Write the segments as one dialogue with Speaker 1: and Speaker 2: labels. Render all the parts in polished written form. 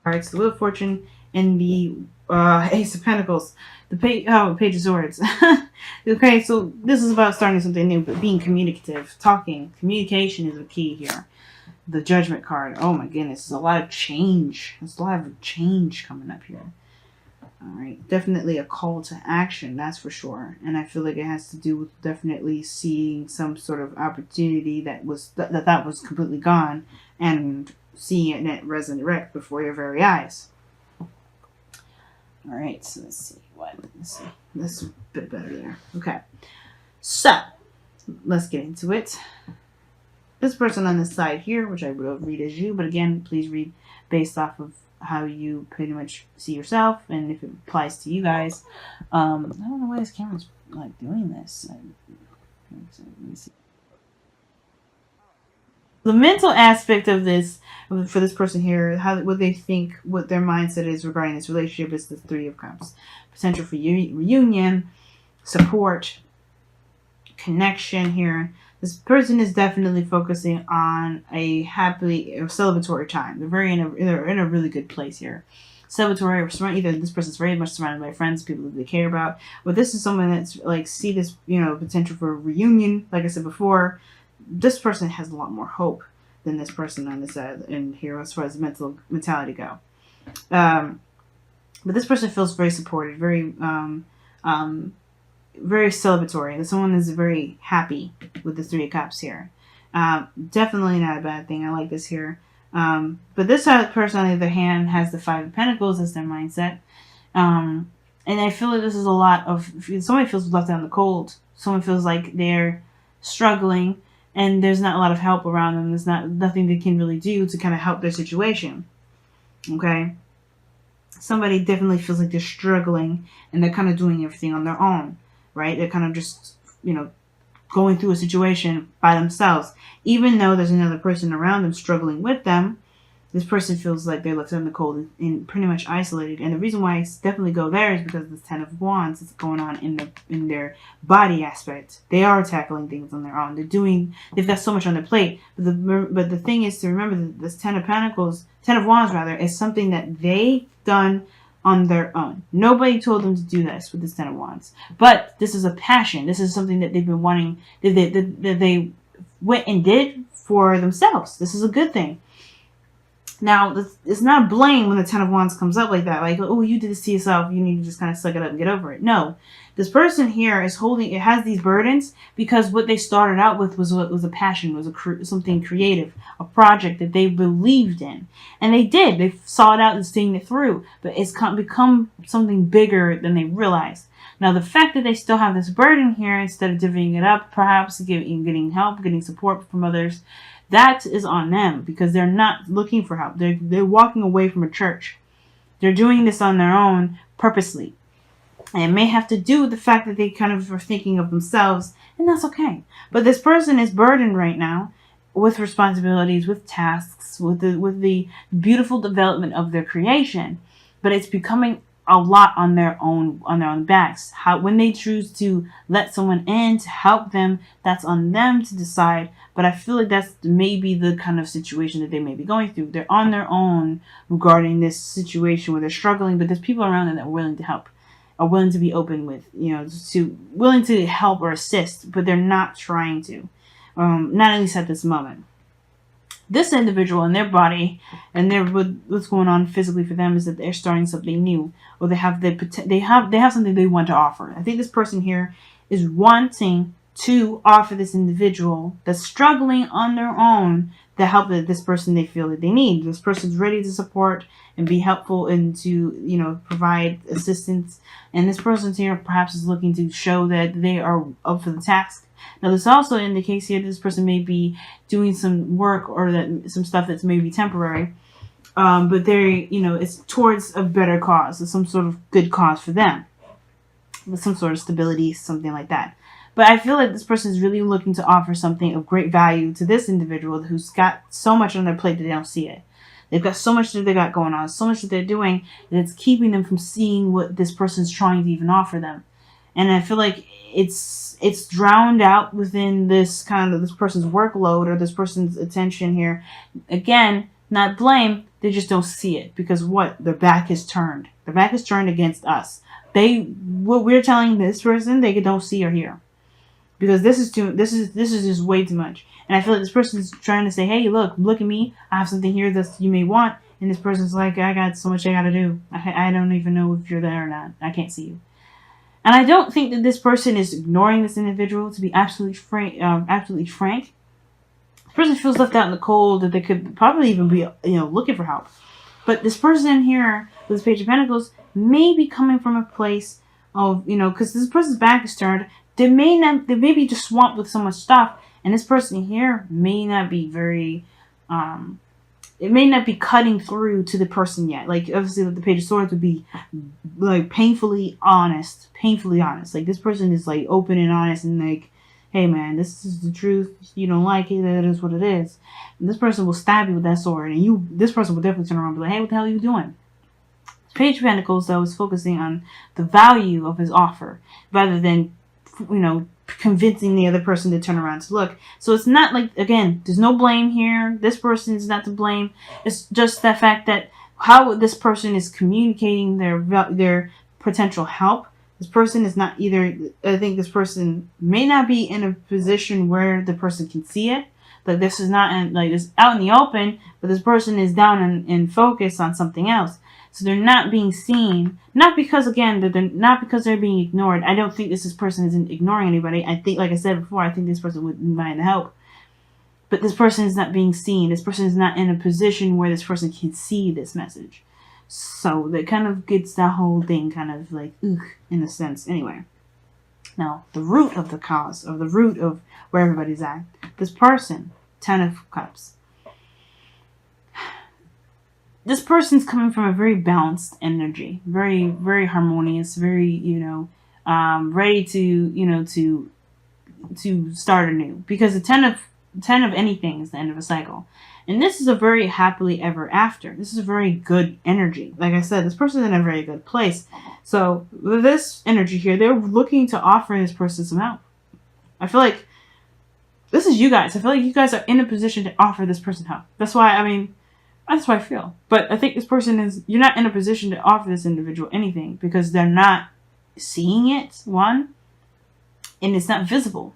Speaker 1: cards, the Wheel of Fortune, and the Ace of Pentacles. The Page of Swords. Okay, so this is about starting something new, but being communicative, talking. Communication is the key here. The Judgment card. Oh my goodness, there's a lot of change. There's a lot of change coming up here. All right, definitely a call to action, that's for sure. And I feel like it has to do with definitely seeing some sort of opportunity that was that was completely gone, and seeing it resurrect before your very eyes. All right, so let's see what. Let's see. That's a bit better there. Okay, so let's get into it. This person on the side here, which I will read as you, but again, please read based off of how you pretty much see yourself and if it applies to you guys. I don't know why this camera's like doing this. Let me see. The mental aspect of this for this person here, what they think, what their mindset is regarding this relationship is the Three of Cups. Potential for reunion, support, connection here. This person is definitely focusing on a happily or celebratory time. They're in a really good place here. Celebratory, either this person's very much surrounded by friends, people that they care about, but this is someone that's like see this, potential for a reunion. Like I said before, this person has a lot more hope than this person on this side and here as far as mentality go. But this person feels very supported, very very celebratory. That someone is very happy with the Three of Cups here. Definitely not a bad thing. I like this here. But this person, on the other hand, has the Five of Pentacles as their mindset. And I feel like this is a lot of... Somebody feels left out in the cold. Someone feels like they're struggling and there's not a lot of help around them. There's nothing they can really do to kind of help their situation. Okay? Somebody definitely feels like they're struggling and they're kind of doing everything on their own. Right? They're kind of just, going through a situation by themselves. Even though there's another person around them struggling with them, this person feels like they're left in the cold and pretty much isolated. And the reason why I definitely go there is because the Ten of Wands is going on in their body aspect. They are tackling things on their own. They've got so much on their plate. But the thing is to remember that this Ten of Wands rather, is something that they've done on their own. Nobody told them to do this with this Ten of Wands. But this is a passion. This is something that they've been wanting, that they went and did for themselves. This is a good thing. Now, it's not blame when the Ten of Wands comes up like that. Like, oh, you did this to yourself. You need to just kind of suck it up and get over it. No. This person here has these burdens because what they started out with was a passion, was something creative, a project that they believed in. And they did. They saw it out and seeing it through. But it's become something bigger than they realized. Now, the fact that they still have this burden here, instead of divvying it up, perhaps getting help, getting support from others, that is on them because they're not looking for help. They're walking away from a church. They're doing this on their own purposely. And it may have to do with the fact that they kind of are thinking of themselves, and that's okay. But this person is burdened right now with responsibilities, with tasks, with the beautiful development of their creation. But it's becoming a lot on their own backs. When they choose to let someone in to help them, that's on them to decide. But I feel like that's maybe the kind of situation that they may be going through. They're on their own regarding this situation where they're struggling, but there's people around them that are willing to help, are willing to be open with, willing to help or assist, but they're not trying to, not at least at this moment. This individual in their body and what's going on physically for them is that they're starting something new, or they have something they want to offer. I think this person here is wanting to offer this individual that's struggling on their own the help that this person they feel that they need. This person's ready to support and be helpful and to provide assistance. And this person's here perhaps is looking to show that they are up for the task. Now, this also indicates here that this person may be doing some work or some stuff that's maybe temporary, but it's towards a better cause, or some sort of good cause for them, with some sort of stability, something like that. But I feel like this person is really looking to offer something of great value to this individual who's got so much on their plate that they don't see it. They've got so much that they got going on, so much that they're doing, that it's keeping them from seeing what this person's trying to even offer them. And I feel like it's drowned out within this person's workload or this person's attention here. Again, not blame. They just don't see it because what? Their back is turned. Their back is turned against us. What we're telling this person, they don't see or hear because this is just way too much. And I feel like this person is trying to say, hey, look at me. I have something here that you may want. And this person's like, I got so much I gotta do. I don't even know if you're there or not. I can't see you. And I don't think that this person is ignoring this individual. To be absolutely frank, this person feels left out in the cold. That they could probably even be, looking for help. But this person here with this Page of Pentacles may be coming from a place of, because this person's back is turned. They may be just swamped with so much stuff, and this person here may not be very, it may not be cutting through to the person yet. Like, obviously, the Page of Swords would be, like, painfully honest. Like, this person is, like, open and honest and, like, hey, man, this is the truth. You don't like it, that is what it is. And this person will stab you with that sword, and this person will definitely turn around and be like, hey, what the hell are you doing? Page of Pentacles, though, is focusing on the value of his offer rather than, convincing the other person to turn around to look. So it's not like, again, there's no blame here. This person is not to blame. It's just the fact that how this person is communicating their potential help. This person is not either, I think this person may not be in a position where the person can see it. Like, this is not it's out in the open, but this person is down and focused on something else. So they're not being seen, not because, again, not because they're being ignored. I don't think this person isn't ignoring anybody. I think, like I said before, I think this person would mind the help. But this person is not being seen. This person is not in a position where this person can see this message. So that kind of gets that whole thing kind of like, in a sense. Anyway. Now, the root of the cause, or the root of where everybody's at. This person, 10 of Cups. This person's coming from a very balanced energy, very, very harmonious, very, ready to start anew. Because the 10 of anything is the end of a cycle. And this is a very happily ever after. This is a very good energy. Like I said, this person is in a very good place. So with this energy here, they're looking to offer this person some help. I feel like this is you guys. I feel like you guys are in a position to offer this person help. That's why I feel. But I think this person you're not in a position to offer this individual anything because they're not seeing it, one, and it's not visible.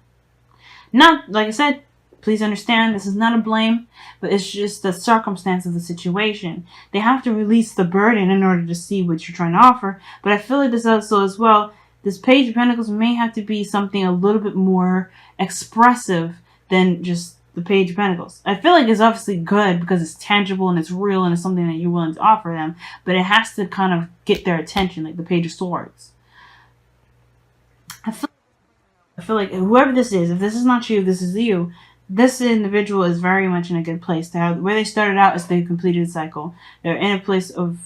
Speaker 1: Not, like I said, please understand, this is not a blame, but it's just the circumstance of the situation. They have to release the burden in order to see what you're trying to offer. But I feel like this also as well, this Page of Pentacles may have to be something a little bit more expressive than just the Page of Pentacles. I feel like it's obviously good because it's tangible and it's real and it's something that you're willing to offer them, but it has to kind of get their attention, like the Page of Swords. I feel like whoever this is, if this is not you, this is you. This individual is very much in a good place. Where they started out is they completed a cycle. They're in a place of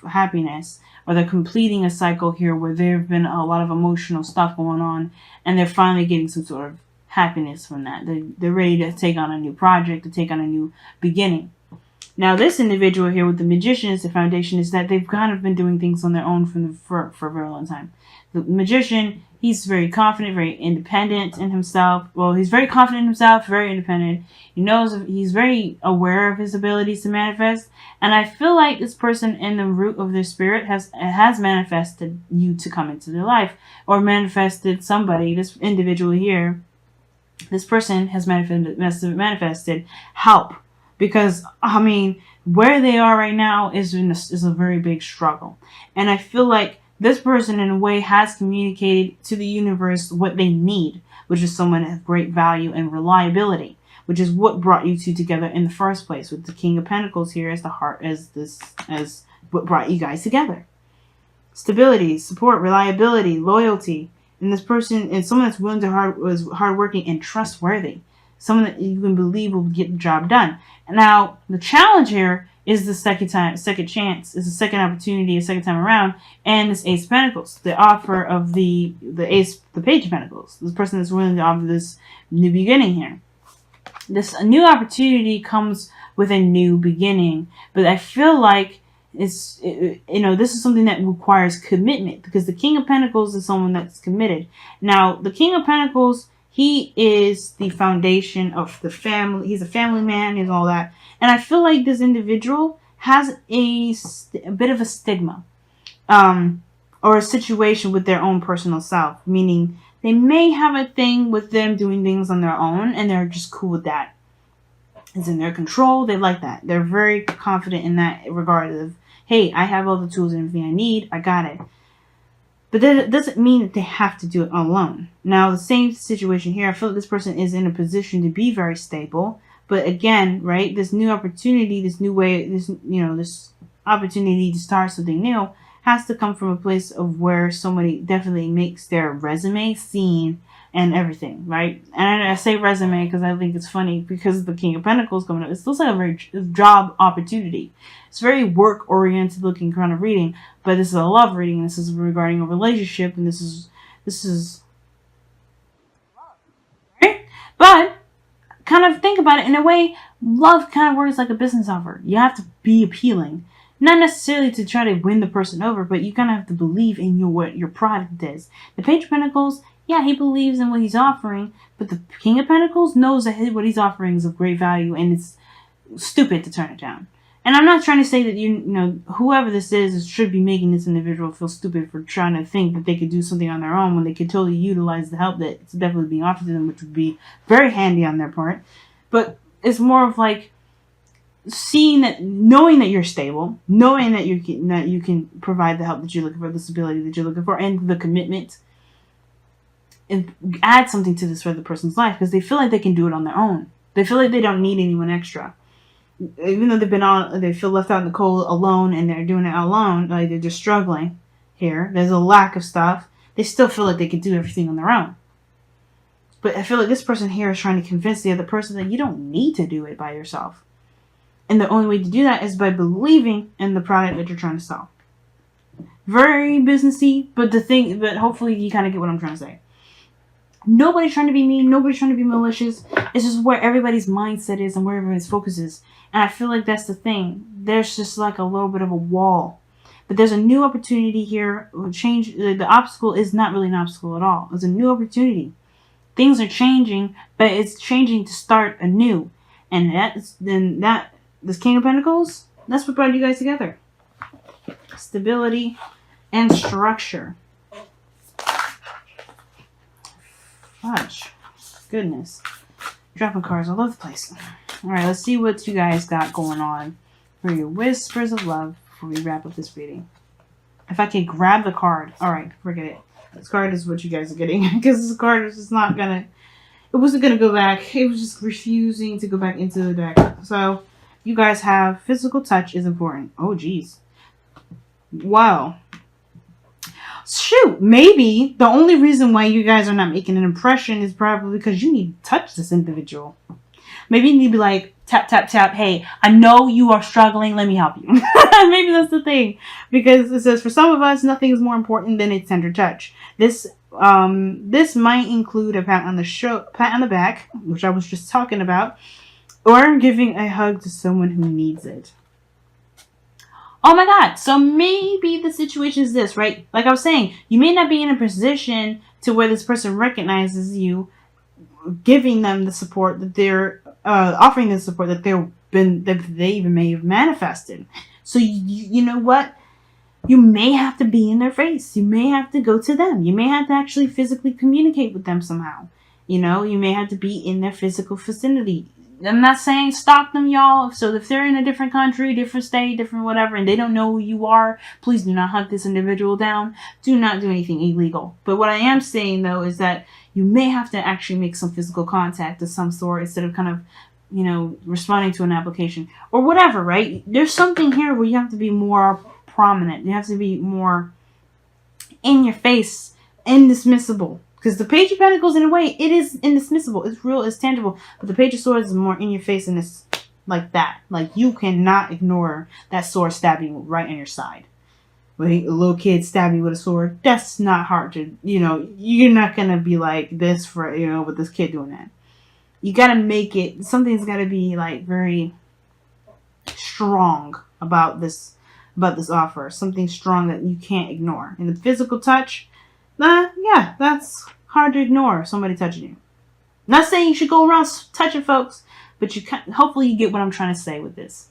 Speaker 1: happiness, or they're completing a cycle here where there have been a lot of emotional stuff going on, and they're finally getting some sort of happiness from that. They're ready to take on a new project, to take on a new beginning. Now, this individual here with the Magician is the foundation, is that they've kind of been doing things on their own for a very long time. The Magician, he's very confident, very independent in himself. Well, he's very confident in himself, very independent. He's very aware of his abilities to manifest. And I feel like this person in the root of their spirit has manifested you to come into their life, or manifested somebody, this individual here. This person has manifested help. Because, where they are right now is a very big struggle. And I feel like this person, in a way, has communicated to the universe what they need, which is someone of great value and reliability, which is what brought you two together in the first place, with the King of Pentacles here as as what brought you guys together. Stability, support, reliability, loyalty. And this person is someone that's willing to was hardworking and trustworthy. Someone that you can believe will get the job done. Now, the challenge here is the second chance, is the second opportunity, a second time around, and this Ace of Pentacles, the offer of the Page of Pentacles. This person is willing to offer this new beginning here. This new opportunity comes with a new beginning, but I feel like this is something that requires commitment, because the King of Pentacles is someone that's committed. Now, the King of Pentacles, he is the foundation of the family. He's a family man. He's all that. And I feel like this individual has a bit of a stigma, or a situation with their own personal self, meaning they may have a thing with them doing things on their own, and they're just cool with that. It's in their control. They like that. They're very confident in that regard of, hey, I have all the tools and everything I need. I got it. But that doesn't mean that they have to do it alone. Now, the same situation here, I feel like this person is in a position to be very stable. But again, right, this new opportunity, this new way, this opportunity to start something new has to come from a place of where somebody definitely makes their resume seen and everything, right? And I say resume because I think it's funny because the King of Pentacles coming up. It's still like a very job opportunity. It's very work-oriented looking kind of reading, but this is a love reading. This is regarding a relationship, and this is right. But kind of think about it in a way. Love kind of works like a business offer. You have to be appealing. Not necessarily to try to win the person over, but you kind of have to believe in what your product is. The Page of Pentacles, yeah, he believes in what he's offering, but the King of Pentacles knows that what he's offering is of great value, and it's stupid to turn it down. And I'm not trying to say that, whoever this is should be making this individual feel stupid for trying to think that they could do something on their own when they could totally utilize the help that's definitely being offered to them, which would be very handy on their part. But it's more of like, knowing that you're stable, knowing that you can provide the help that you're looking for, the stability that you're looking for, and the commitment, and add something to this other person's life because they feel like they can do it on their own. They feel like they don't need anyone extra, even though they feel left out in the cold, alone, and they're doing it alone. Like they're just struggling here. There's a lack of stuff. They still feel like they can do everything on their own. But I feel like this person here is trying to convince the other person that you don't need to do it by yourself. And the only way to do that is by believing in the product that you're trying to sell. Very businessy, but hopefully you kind of get what I'm trying to say. Nobody's trying to be mean. Nobody's trying to be malicious. It's just where everybody's mindset is and where everybody's focus is. And I feel like that's the thing. There's just like a little bit of a wall. But there's a new opportunity here. Change. The obstacle is not really an obstacle at all. It's a new opportunity. Things are changing, but it's changing to start anew. And this King of Pentacles, that's what brought you guys together. Stability and structure. Fudge. Goodness. Dropping cards all over the place. Alright, let's see what you guys got going on for your whispers of love before we wrap up this reading. If I can grab the card. Alright, forget it. This card is what you guys are getting. Because this card is just not gonna... It wasn't gonna go back. It was just refusing to go back into the deck. So... You guys have physical touch is important. Oh, geez. Wow. Shoot. Maybe the only reason why you guys are not making an impression is probably because you need to touch this individual. Maybe you need to be like, tap, tap, tap. Hey, I know you are struggling. Let me help you. Maybe that's the thing. Because it says, for some of us, nothing is more important than a tender touch. This might include a pat on the back, which I was just talking about. Or giving a hug to someone who needs it. Oh my God. So maybe the situation is this, right? Like I was saying, you may not be in a position to where this person recognizes you, giving them the support that they're offering the support that they even may have manifested. So you know what? You may have to be in their face. You may have to go to them. You may have to actually physically communicate with them somehow. You may have to be in their physical vicinity. I'm not saying stalk them, y'all. So if they're in a different country, different state, different whatever, and they don't know who you are, please do not hunt this individual down. Do not do anything illegal. But what I am saying, though, is that you may have to actually make some physical contact of some sort instead of kind of, responding to an application or whatever, right? There's something here where you have to be more prominent. You have to be more in your face, indismissible. Because the Page of Pentacles, in a way, it is indismissible. It's real, it's tangible. But the Page of Swords is more in your face and it's like that. Like, you cannot ignore that sword stabbing right on your side. When a little kid stab you with a sword, that's not hard to, you're not going to be like this for, with this kid doing that. You got to make it, something's got to be like very strong about this offer. Something strong that you can't ignore. And the physical touch, yeah, that's hard to ignore somebody touching you. Not saying you should go around touching folks, but hopefully you get what I'm trying to say with this.